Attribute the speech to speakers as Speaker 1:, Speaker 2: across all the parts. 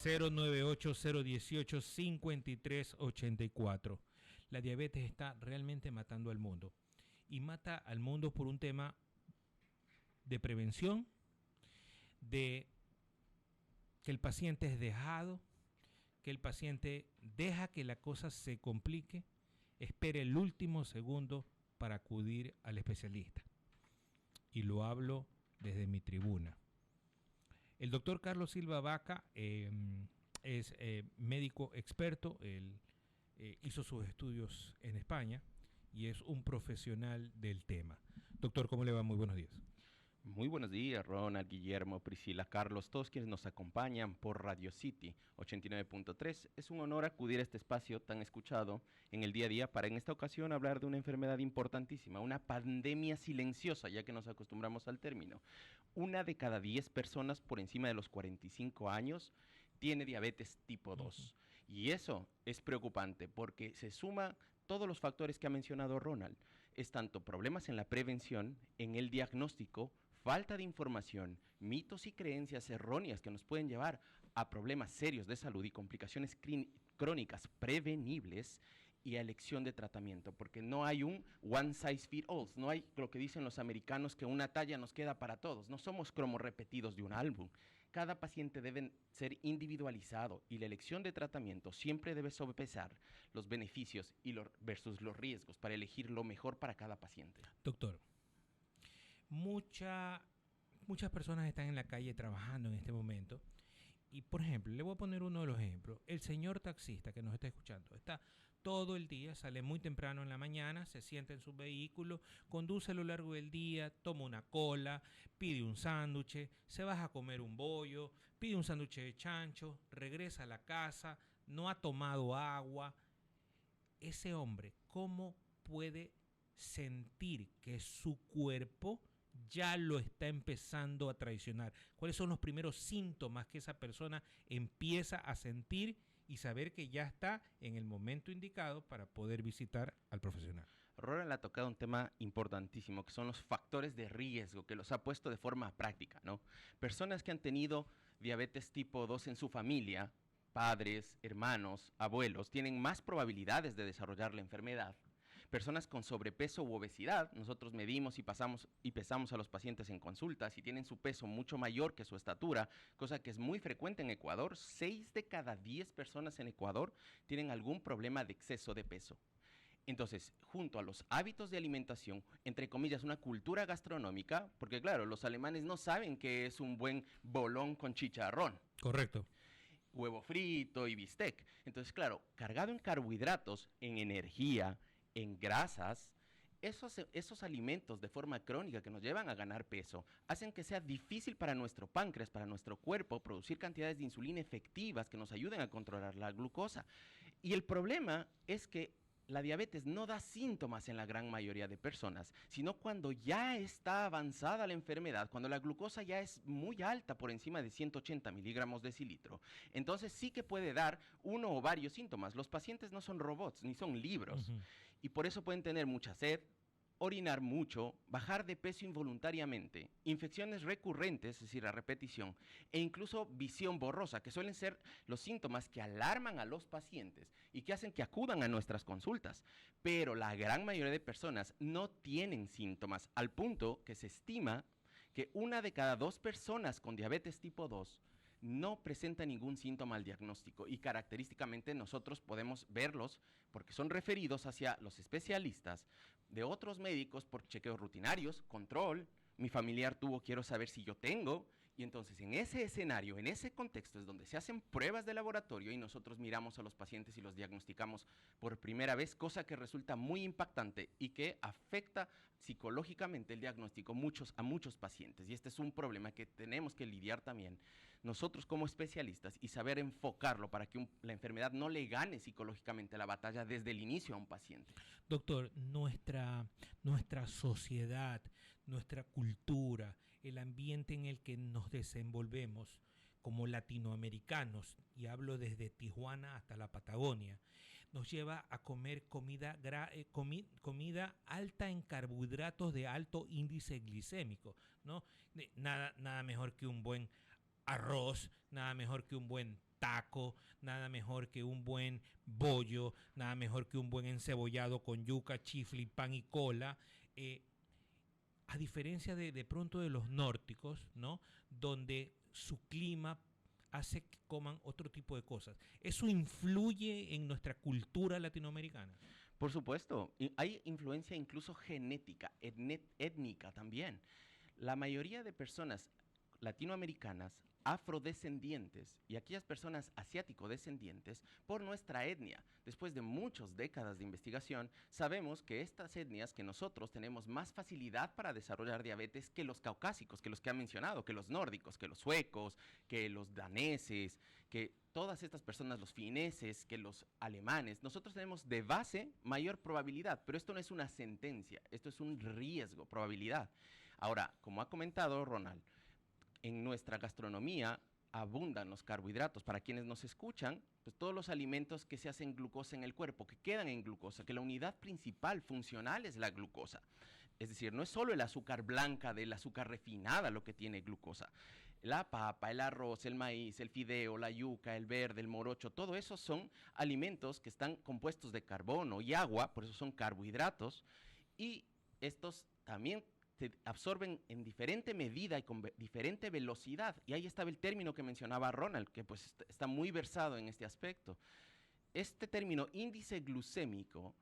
Speaker 1: 098-018-5384. La diabetes está realmente matando al mundo. Y mata al mundo por un tema de prevención, de que el paciente es dejado, que el paciente deja que la cosa se complique, espere el último segundo para acudir al especialista. Y lo hablo desde mi tribuna. El doctor Carlos Silva Vaca es médico experto, él hizo sus estudios en España y es un profesional del tema. Doctor, ¿cómo le va? Muy buenos días.
Speaker 2: Muy buenos días, Ronald, Guillermo, Priscila, Carlos, todos quienes nos acompañan por Radio City 89.3. Es un honor acudir a este espacio tan escuchado en el día a día para en esta ocasión hablar de una enfermedad importantísima, una pandemia silenciosa, ya que nos acostumbramos al término. 1 de cada 10 personas por encima de los 45 años tiene diabetes tipo 2. Y eso es preocupante porque se suma todos los factores que ha mencionado Ronald. Es tanto problemas en la prevención, en el diagnóstico, falta de información, mitos y creencias erróneas que nos pueden llevar a problemas serios de salud y complicaciones crónicas prevenibles y a elección de tratamiento, porque no hay un one size fits all, no hay lo que dicen los americanos que una talla nos queda para todos, no somos cromos repetidos de un álbum. Cada paciente debe ser individualizado y la elección de tratamiento siempre debe sopesar los beneficios versus los riesgos para elegir lo mejor para cada paciente.
Speaker 1: Doctor, muchas personas están en la calle trabajando en este momento y, por ejemplo, le voy a poner uno de los ejemplos. El señor taxista que nos está escuchando está todo el día, sale muy temprano en la mañana, se sienta en su vehículo, conduce a lo largo del día, toma una cola, pide un sándwich, se baja a comer un bollo, pide un sándwich de chancho, regresa a la casa, no ha tomado agua. Ese hombre, ¿cómo puede sentir que su cuerpo ya lo está empezando a traicionar? ¿Cuáles son los primeros síntomas que esa persona empieza a sentir y saber que ya está en el momento indicado para poder visitar al profesional?
Speaker 2: Ronald ha tocado un tema importantísimo, que son los factores de riesgo, que los ha puesto de forma práctica, ¿no? Personas que han tenido diabetes tipo 2 en su familia, padres, hermanos, abuelos, tienen más probabilidades de desarrollar la enfermedad. Personas con sobrepeso u obesidad, nosotros medimos y pesamos a los pacientes en consultas y tienen su peso mucho mayor que su estatura, cosa que es muy frecuente en Ecuador. 6 de cada 10 personas en Ecuador tienen algún problema de exceso de peso. Entonces, junto a los hábitos de alimentación, entre comillas, una cultura gastronómica, porque claro, los alemanes no saben qué es un buen bolón con chicharrón.
Speaker 1: Correcto.
Speaker 2: Huevo frito y bistec. Entonces, claro, cargado en carbohidratos, en energía, en grasas, esos alimentos de forma crónica que nos llevan a ganar peso hacen que sea difícil para nuestro páncreas, para nuestro cuerpo, producir cantidades de insulina efectivas que nos ayuden a controlar la glucosa. Y el problema es que la diabetes no da síntomas en la gran mayoría de personas, sino cuando ya está avanzada la enfermedad, cuando la glucosa ya es muy alta, por encima de 180 miligramos decilitro. Entonces sí que puede dar uno o varios síntomas. Los pacientes no son robots, ni son libros. Y por eso pueden tener mucha sed, orinar mucho, bajar de peso involuntariamente, infecciones recurrentes, es decir, a repetición, e incluso visión borrosa, que suelen ser los síntomas que alarman a los pacientes y que hacen que acudan a nuestras consultas. Pero la gran mayoría de personas no tienen síntomas, al punto que se estima que 1 de cada 2 personas con diabetes tipo 2 no presenta ningún síntoma al diagnóstico y característicamente nosotros podemos verlos porque son referidos hacia los especialistas de otros médicos por chequeos rutinarios, control, mi familiar tuvo, quiero saber si yo tengo, y entonces en ese escenario, en ese contexto es donde se hacen pruebas de laboratorio y nosotros miramos a los pacientes y los diagnosticamos por primera vez, cosa que resulta muy impactante y que afecta psicológicamente el diagnóstico a muchos pacientes. Y este es un problema que tenemos que lidiar también nosotros como especialistas y saber enfocarlo para que la enfermedad no le gane psicológicamente la batalla desde el inicio a un paciente.
Speaker 1: Doctor, nuestra sociedad, nuestra cultura, el ambiente en el que nos desenvolvemos como latinoamericanos, y hablo desde Tijuana hasta la Patagonia, nos lleva a comer comida alta en carbohidratos de alto índice glicémico, ¿no? Nada mejor que un buen arroz, nada mejor que un buen taco, nada mejor que un buen bollo, nada mejor que un buen encebollado con yuca, chifle, pan y cola. A diferencia de pronto de los nórdicos, ¿no? Donde su clima hace que coman otro tipo de cosas. ¿Eso influye en nuestra cultura latinoamericana?
Speaker 2: Por supuesto, hay influencia incluso genética, étnica también. La mayoría de personas latinoamericanas, afrodescendientes y aquellas personas asiático-descendientes, por nuestra etnia, después de muchas décadas de investigación, sabemos que estas etnias, que nosotros tenemos más facilidad para desarrollar diabetes que los caucásicos, que los que han mencionado, que los nórdicos, que los suecos, que los daneses, que todas estas personas, los fineses, que los alemanes, nosotros tenemos de base mayor probabilidad, pero esto no es una sentencia, esto es un riesgo, probabilidad. Ahora, como ha comentado Ronald, en nuestra gastronomía abundan los carbohidratos. Para quienes nos escuchan, pues todos los alimentos que se hacen glucosa en el cuerpo, que quedan en glucosa, que la unidad principal funcional es la glucosa. Es decir, no es solo el azúcar blanca del azúcar refinada lo que tiene glucosa. La papa, el arroz, el maíz, el fideo, la yuca, el verde, el morocho, todo eso son alimentos que están compuestos de carbono y agua, por eso son carbohidratos, y estos también se absorben en diferente medida y con diferente velocidad. Y ahí estaba el término que mencionaba Ronald, que pues está muy versado en este aspecto. Este término índice glucémico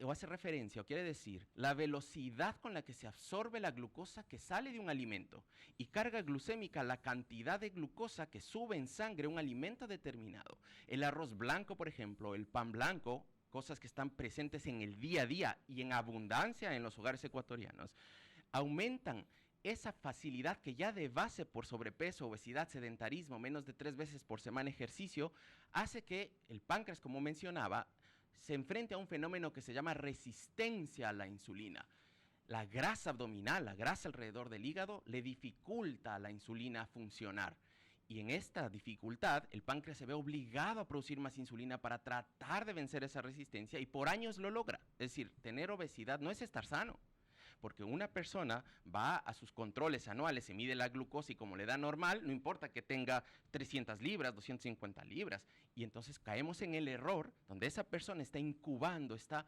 Speaker 2: o hace referencia o quiere decir la velocidad con la que se absorbe la glucosa que sale de un alimento, y carga glucémica la cantidad de glucosa que sube en sangre un alimento determinado. El arroz blanco, por ejemplo, el pan blanco, cosas que están presentes en el día a día y en abundancia en los hogares ecuatorianos, aumentan esa facilidad que ya de base por sobrepeso, obesidad, sedentarismo, menos de 3 veces por semana ejercicio, hace que el páncreas, como mencionaba, se enfrente a un fenómeno que se llama resistencia a la insulina. La grasa abdominal, la grasa alrededor del hígado, le dificulta a la insulina funcionar. Y en esta dificultad, el páncreas se ve obligado a producir más insulina para tratar de vencer esa resistencia, y por años lo logra. Es decir, tener obesidad no es estar sano, porque una persona va a sus controles anuales, se mide la glucosa y como le da normal, no importa que tenga 300 libras, 250 libras, y entonces caemos en el error donde esa persona está incubando, está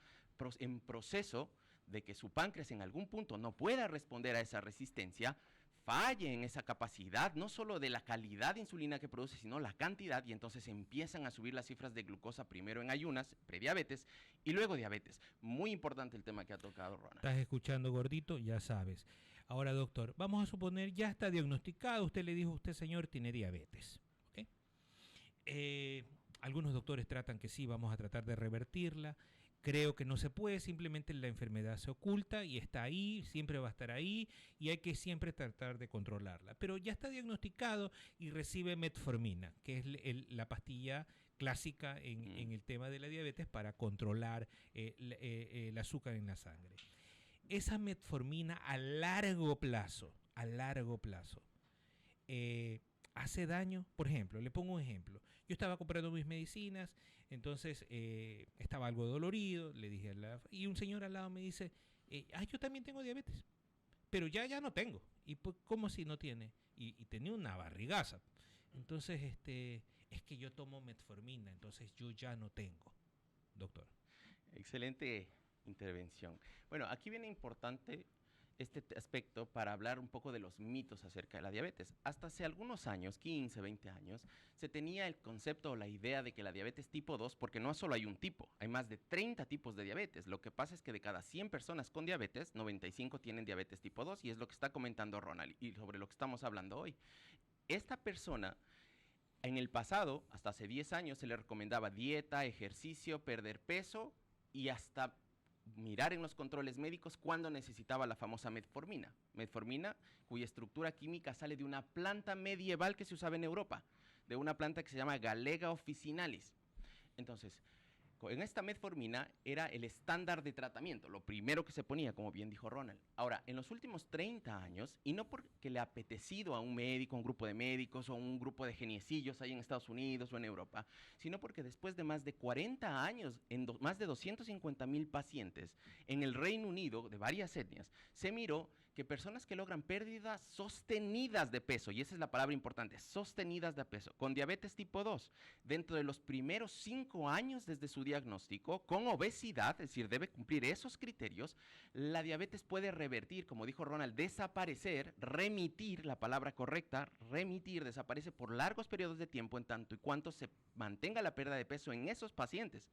Speaker 2: en proceso de que su páncreas en algún punto no pueda responder a esa resistencia, falle en esa capacidad, no solo de la calidad de insulina que produce, sino la cantidad, y entonces empiezan a subir las cifras de glucosa primero en ayunas, prediabetes, y luego diabetes. Muy importante el tema que ha tocado Ronald.
Speaker 1: Estás escuchando, gordito, ya sabes. Ahora, doctor, vamos a suponer ya está diagnosticado, usted le dijo, usted señor tiene diabetes. ¿Okay? Algunos doctores tratan que sí, vamos a tratar de revertirla. Creo que no se puede, simplemente la enfermedad se oculta y está ahí, siempre va a estar ahí y hay que siempre tratar de controlarla. Pero ya está diagnosticado y recibe metformina, que es la pastilla clásica en el tema de la diabetes para controlar el azúcar en la sangre. Esa metformina a largo plazo, hace daño. Por ejemplo, le pongo un ejemplo. Yo estaba comprando mis medicinas, entonces estaba algo dolorido, le dije y un señor al lado me dice, yo también tengo diabetes, pero ya no tengo. Y pues, ¿cómo si no tiene? Y tenía una barrigaza. Entonces, es que yo tomo metformina, entonces yo ya no tengo, doctor.
Speaker 2: Excelente intervención. Bueno, aquí viene importante este aspecto para hablar un poco de los mitos acerca de la diabetes. Hasta hace algunos años, 15, 20 años, se tenía el concepto o la idea de que la diabetes tipo 2, porque no solo hay un tipo, hay más de 30 tipos de diabetes. Lo que pasa es que de cada 100 personas con diabetes, 95 tienen diabetes tipo 2, y es lo que está comentando Ronald y sobre lo que estamos hablando hoy. Esta persona, en el pasado, hasta hace 10 años, se le recomendaba dieta, ejercicio, perder peso y hasta mirar en los controles médicos cuando necesitaba la famosa metformina. Metformina, cuya estructura química sale de una planta medieval que se usaba en Europa, de una planta que se llama Galega officinalis. Entonces, en esta metformina era el estándar de tratamiento, lo primero que se ponía, como bien dijo Ronald. Ahora, en los últimos 30 años, y no porque le ha apetecido a un médico, a un grupo de médicos o a un grupo de geniecillos ahí en Estados Unidos o en Europa, sino porque después de más de 40 años, en más de 250,000 pacientes en el Reino Unido, de varias etnias, se miró que personas que logran pérdidas sostenidas de peso, y esa es la palabra importante, sostenidas de peso, con diabetes tipo 2, dentro de los primeros 5 años desde su diagnóstico, con obesidad, es decir, debe cumplir esos criterios, la diabetes puede revertir, como dijo Ronald, desaparecer, remitir, la palabra correcta, remitir, desaparece por largos periodos de tiempo en tanto y cuanto se mantenga la pérdida de peso en esos pacientes.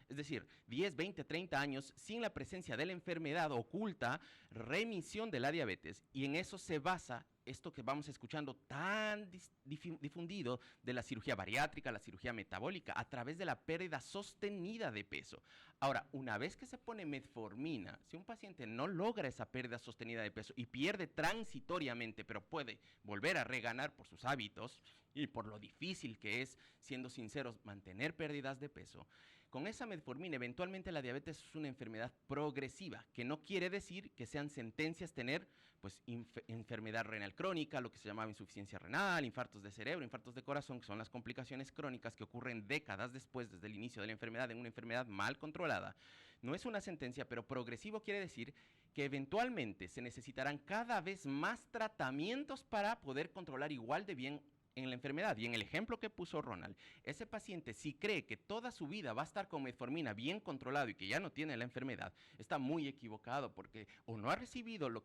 Speaker 2: Es decir, 10, 20, 30 años sin la presencia de la enfermedad oculta, remisión de la diabetes, y en eso se basa esto que vamos escuchando tan difundido de la cirugía bariátrica, la cirugía metabólica, a través de la pérdida sostenida de peso. Ahora, una vez que se pone metformina, si un paciente no logra esa pérdida sostenida de peso y pierde transitoriamente, pero puede volver a reganar por sus hábitos y por lo difícil que es, siendo sinceros, mantener pérdidas de peso, con esa metformina, eventualmente la diabetes es una enfermedad progresiva, que no quiere decir que sean sentencias tener pues, enfermedad renal crónica, lo que se llamaba insuficiencia renal, infartos de cerebro, infartos de corazón, que son las complicaciones crónicas que ocurren décadas después, desde el inicio de la enfermedad, en una enfermedad mal controlada. No es una sentencia, pero progresivo quiere decir que eventualmente se necesitarán cada vez más tratamientos para poder controlar igual de bien en la enfermedad. Y en el ejemplo que puso Ronald, ese paciente, si cree que toda su vida va a estar con metformina bien controlado y que ya no tiene la enfermedad, está muy equivocado, porque o no ha recibido la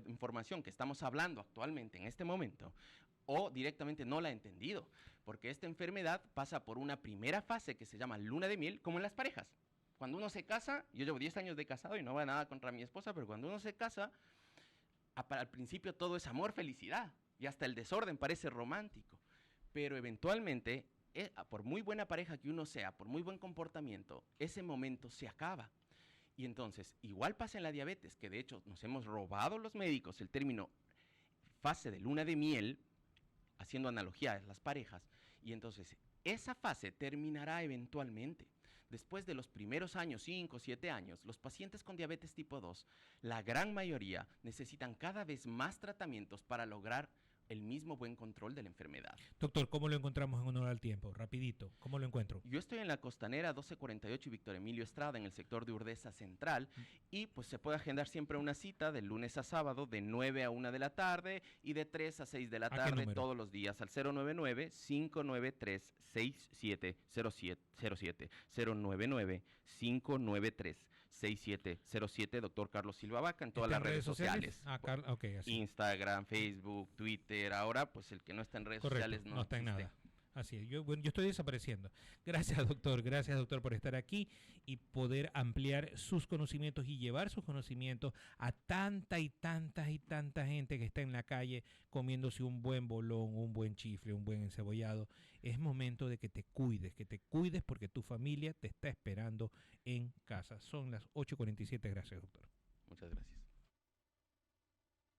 Speaker 2: información que estamos hablando actualmente en este momento, o directamente no la ha entendido, porque esta enfermedad pasa por una primera fase que se llama luna de miel, como en las parejas. Cuando uno se casa, yo llevo 10 años de casado y no va nada contra mi esposa, pero cuando uno se casa, al principio todo es amor, felicidad, y hasta el desorden parece romántico, pero eventualmente, por muy buena pareja que uno sea, por muy buen comportamiento, ese momento se acaba. Y entonces, igual pasa en la diabetes, que de hecho nos hemos robado los médicos el término fase de luna de miel, haciendo analogía a las parejas, y entonces esa fase terminará eventualmente. Después de los primeros años, 5 o 7 años, los pacientes con diabetes tipo 2, la gran mayoría necesitan cada vez más tratamientos para lograr el mismo buen control de la enfermedad.
Speaker 1: Doctor, ¿cómo lo encontramos en honor al tiempo? Rapidito, ¿cómo lo encuentro?
Speaker 2: Yo estoy en la Costanera 1248 y Víctor Emilio Estrada, en el sector de Urdesa Central, y pues se puede agendar siempre una cita de lunes a sábado de 9 a 1 de la tarde y de 3 a 6 de la tarde todos los días al 099-593-6707, 099-593-6707, doctor Carlos Silva Vaca, en todas las redes sociales.
Speaker 1: Okay,
Speaker 2: Instagram, Facebook, Twitter. Ahora, pues el que no está en redes sociales
Speaker 1: no está en nada. Así es, yo estoy desapareciendo. Gracias, doctor, por estar aquí y poder ampliar sus conocimientos y llevar sus conocimientos a tanta gente que está en la calle comiéndose un buen bolón, un buen chifle, un buen encebollado. Es momento de que te cuides porque tu familia te está esperando en casa. Son las 8:47. Gracias, doctor.
Speaker 2: Muchas gracias.